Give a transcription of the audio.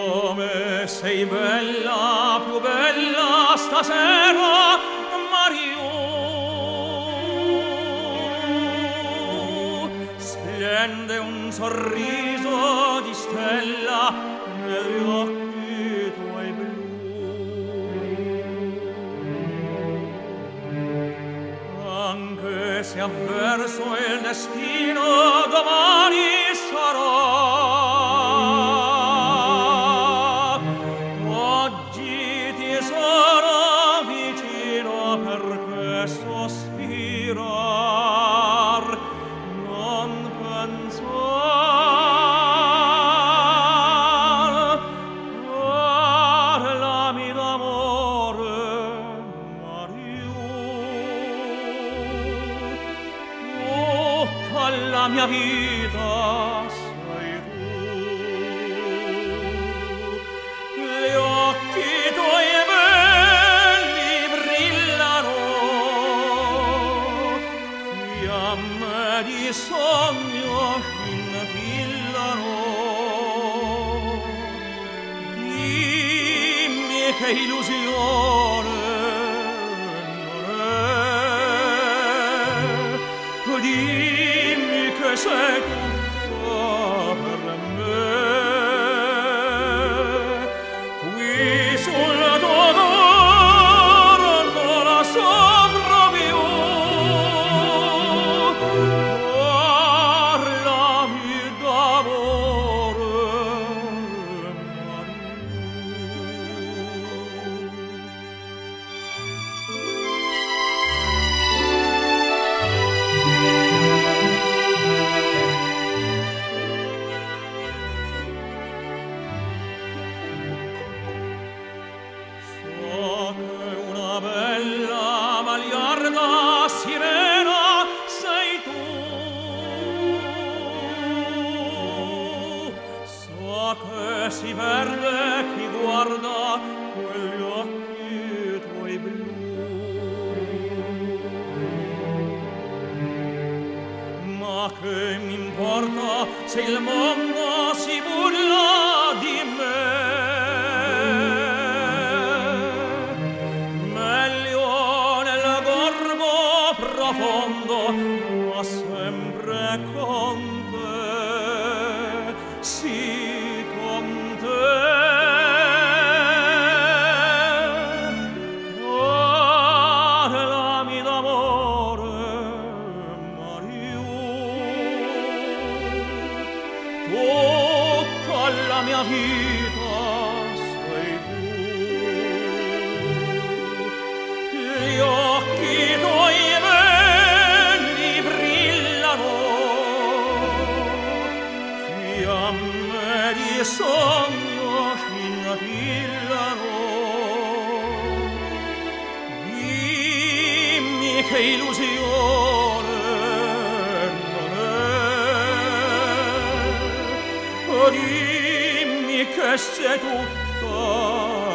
Come sei bella, più bella stasera, Mario. Splende un sorriso di stella negli occhi tuoi blu. Anche se avverso il destino domani sarò, oggi ti sono vicino perché sospirar non pensar. Parlami d'amore, Mario. Tutta la mia vita sei tu. Gli occhi tuoi belli brillano, fiamme di sogno scintillano. Dimmi che illusione non è, dimmi che sei tutta per me. Qui sul tuo coro non la soffro più. Parlami d'amore, Mario. So che una bella magliarda sirena sei tu. So che si perde chi guarda quegli occhi tuoi blu. Ma che m'importa se il mondo si burla di me? Meglio nel gorgo profondo, ma sempre con te, sì, con te. Parlami d'amore, Mario. Tutta la mia vita sei tu. Gli occhi tuoi belli brillano, fiamme di sogno scintillano. Dimmi che illusione non è, dimmi che sei tutta